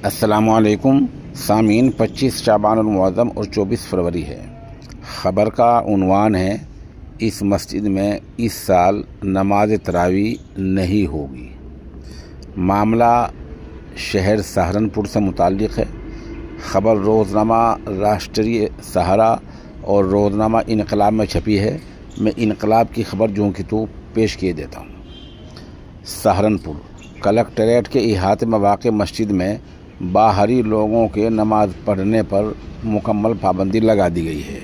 अस्सलामुअलैकुम सामीन। 25 शाबान मुअज़्ज़म और 24 फरवरी है। ख़बर का उन्वान है, इस मस्जिद में इस साल नमाज तरावी नहीं होगी। मामला शहर सहारनपुर से मुताल्लिक़ है। ख़बर रोज़नामा राष्ट्रीय सहारा और रोज़नामा इनकलाब में छपी है। मैं इनकलाब की ख़बर जो कि तो पेश किए देता हूँ। सहारनपुर कलेक्ट्रेट के इहाते में वाक़ मस्जिद में बाहरी लोगों के नमाज पढ़ने पर मुकम्मल पाबंदी लगा दी गई है।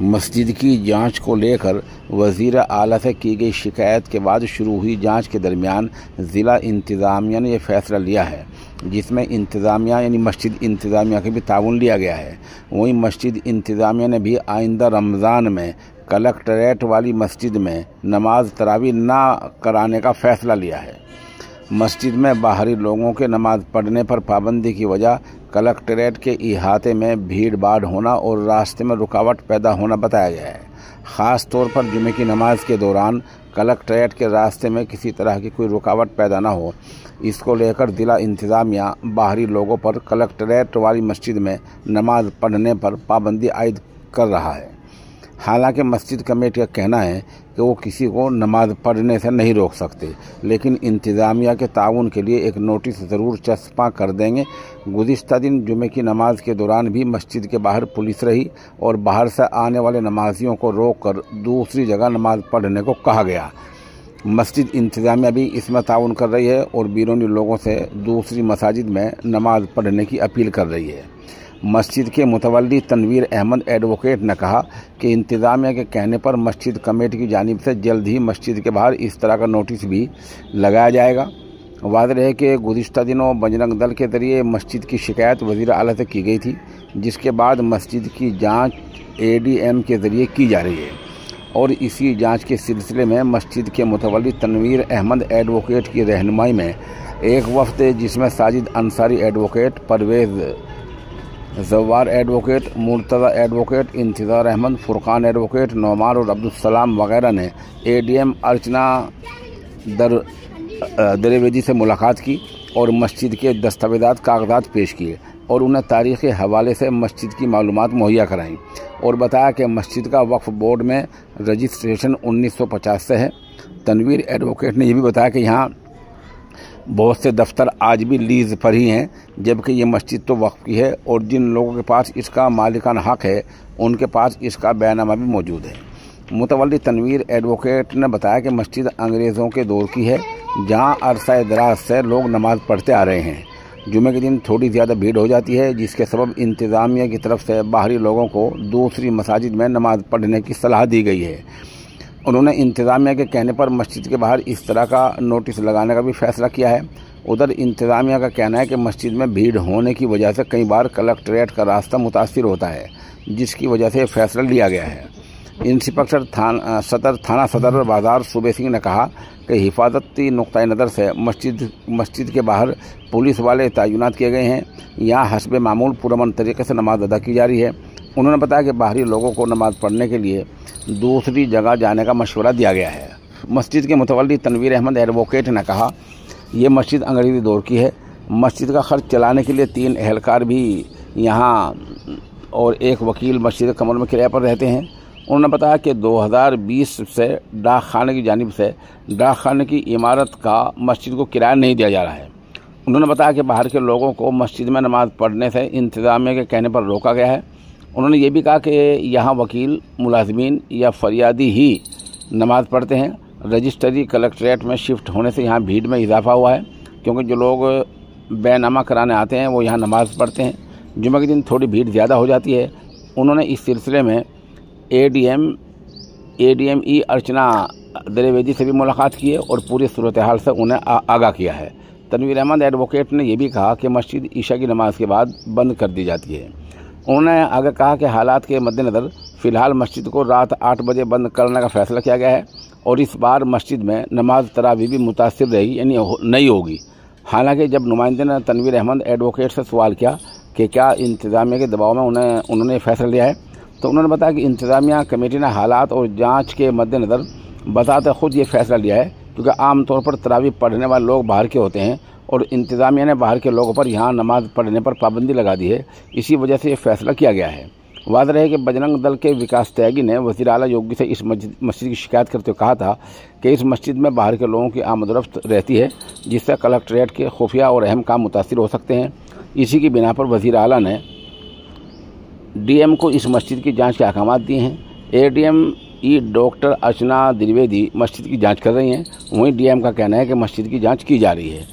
मस्जिद की जांच को लेकर वज़ीर आला से की गई शिकायत के बाद शुरू हुई जांच के दरमियान ज़िला इंतज़ामिया ने यह फ़ैसला लिया है, जिसमें इंतज़ामिया यानी मस्जिद इंतज़ामिया के भी ताउन लिया गया है। वहीं मस्जिद इंतज़ामिया ने भी आइंदा रमज़ान में कलेक्ट्रेट वाली मस्जिद में नमाज तरावी ना कराने का फ़ैसला लिया है। मस्जिद में बाहरी लोगों के नमाज पढ़ने पर पाबंदी की वजह कलेक्ट्रेट के इहाते में भीड़ भाड़ होना और रास्ते में रुकावट पैदा होना बताया गया है। ख़ास तौर पर जुमे की नमाज के दौरान कलेक्ट्रेट के रास्ते में किसी तरह की कोई रुकावट पैदा ना हो, इसको लेकर ज़िला इंतज़ामिया बाहरी लोगों पर कलेक्ट्रेट वाली मस्जिद में नमाज पढ़ने पर पाबंदी आयद कर रहा है। हालांकि मस्जिद कमेटी का कहना है कि वो किसी को नमाज पढ़ने से नहीं रोक सकते, लेकिन इंतज़ामिया के ताउन के लिए एक नोटिस ज़रूर चस्पा कर देंगे। गुज़िश्ता दिन जुमे की नमाज के दौरान भी मस्जिद के बाहर पुलिस रही और बाहर से आने वाले नमाजियों को रोककर दूसरी जगह नमाज पढ़ने को कहा गया। मस्जिद इंतज़ामिया भी इसमें ताउन कर रही है और बैरूनी लोगों से दूसरी मसाजिद में नमाज पढ़ने की अपील कर रही है। मस्जिद के मुतवल्ली तनवीर अहमद एडवोकेट ने कहा कि इंतज़ामिया के कहने पर मस्जिद कमेटी की जानिब से जल्द ही मस्जिद के बाहर इस तरह का नोटिस भी लगाया जाएगा। वाज़ेह है कि गुज़िश्ता दिनों बजरंग दल के ज़रिए मस्जिद की शिकायत वज़ीर आला से की गई थी, जिसके बाद मस्जिद की जांच ADM के ज़रिए की जा रही है और इसी जांच के सिलसिले में मस्जिद के मुतवल्ली तनवीर अहमद एडवोकेट की रहनुमाई में एक वफ़द जिसमें साजिद अंसारी एडवोकेट, परवेज़ जवार एडवोकेट, मुर्तज़ा एडवोकेट, इंतज़ार अहमद, फुरकान एडवोकेट, नौमान और अब्दुलसलाम वगैरह ने ADM अर्चना दरवेदी से मुलाकात की और मस्जिद के दस्तावेज़ात कागजात पेश किए और उन्हें तारीख़ी हवाले से मस्जिद की मालूमात मुहैया कराईं और बताया कि मस्जिद का वक्फ बोर्ड में रजिस्ट्रेशन 1950 से है। तनवीर एडवोकेट ने यह भी बताया कि यहाँ बहुत से दफ्तर आज भी लीज़ पर ही हैं, जबकि ये मस्जिद तो वक्फ की है और जिन लोगों के पास इसका मालिकाना हक़ है उनके पास इसका बयानामा भी मौजूद है। मुतवल्ली तनवीर एडवोकेट ने बताया कि मस्जिद अंग्रेज़ों के दौर की है, जहां अरसा दराज से लोग नमाज पढ़ते आ रहे हैं। जुमे के दिन थोड़ी ज़्यादा भीड़ हो जाती है, जिसके सबब इंतज़ामिया की तरफ से बाहरी लोगों को दूसरी मसाजिद में नमाज पढ़ने की सलाह दी गई है। उन्होंने इंतज़ामिया के कहने पर मस्जिद के बाहर इस तरह का नोटिस लगाने का भी फ़ैसला किया है। उधर इंतज़ामिया का कहना है कि मस्जिद में भीड़ होने की वजह से कई बार कलेक्ट्रेट का रास्ता मुतासिर होता है, जिसकी वजह से फ़ैसला लिया गया है। इंस्पेक्टर थाना सदर बाज़ार सूबे सिंह ने कहा कि हिफाजती नुक्ता नज़र से मस्जिद के बाहर पुलिस वाले तैनात किए गए हैं। यहाँ हस्बे मामूल पुरअमन तरीके से नमाज अदा की जा रही है। उन्होंने बताया कि बाहरी लोगों को नमाज पढ़ने के लिए दूसरी जगह जाने का मशवरा दिया गया है। मस्जिद के मुतवल्ली तनवीर अहमद एडवोकेट ने कहा, ये मस्जिद अंग्रेज़ी दौर की है। मस्जिद का खर्च चलाने के लिए 3 एहलकार भी यहाँ और एक वकील मस्जिद कमर में किराए पर रहते हैं। उन्होंने बताया कि 2020 से डाक खाने की जानिब से डाक खाने की इमारत का मस्जिद को किराया नहीं दिया जा रहा है। उन्होंने बताया कि बाहर के लोगों को मस्जिद में नमाज पढ़ने से इंतज़ामिया के कहने पर रोका गया है। उन्होंने ये भी कहा कि यहाँ वकील, मुलाजमीन या फरियादी ही नमाज पढ़ते हैं। रजिस्ट्री कलेक्ट्रेट में शिफ्ट होने से यहाँ भीड़ में इजाफा हुआ है, क्योंकि जो लोग बैनामा कराने आते हैं वो यहाँ नमाज पढ़ते हैं। जुमे के दिन थोड़ी भीड़ ज़्यादा हो जाती है। उन्होंने इस सिलसिले में ADM अर्चना दरवेदी से भी मुलाकात की है और पूरी सूरत हाल से उन्हें आगाह किया है। तनवीर अहमद एडवोकेट ने यह भी कहा कि मस्जिद ईशा की नमाज के बाद बंद कर दी जाती है। उन्होंने आगे कहा कि हालात के मद्देनज़र फ़िलहाल मस्जिद को रात 8 बजे बंद करने का फ़ैसला किया गया है और इस बार मस्जिद में नमाज तरावी भी मुतासिर रही यानी नहीं होगी। हालांकि जब नुमाइंदे ने तनवीर अहमद एडवोकेट से सवाल किया कि क्या इंतज़ामिया के दबाव में उन्होंने फ़ैसला लिया है, तो उन्होंने बताया कि इंतज़ामिया कमेटी ने हालात और जाँच के मद्देनज़र बताते खुद ये फ़ैसला लिया है, क्योंकि आम तौर पर तरावी पढ़ने वाले लोग बाहर के होते हैं और इंतज़ामिया ने बाहर के लोगों पर यहाँ नमाज़ पढ़ने पर पाबंदी लगा दी है। इसी वजह से ये फैसला किया गया है। वाज़ेह है कि बजरंग दल के विकास त्यागी ने वज़ीर आला योगी से इस मस्जिद की शिकायत करते हुए कहा था कि इस मस्जिद में बाहर के लोगों की आमदरफ्त रहती है, जिससे कलेक्ट्रेट के खुफिया और अहम काम मुतासिर हो सकते हैं। इसी की बिना पर वज़ीर आला ने डीएम को इस मस्जिद की जांच के अहकाम दिए हैं। एडीएम डॉक्टर अर्चना द्विवेदी मस्जिद की जांच कर रही हैं। वहीं डीएम का कहना है कि मस्जिद की जांच की जा रही है।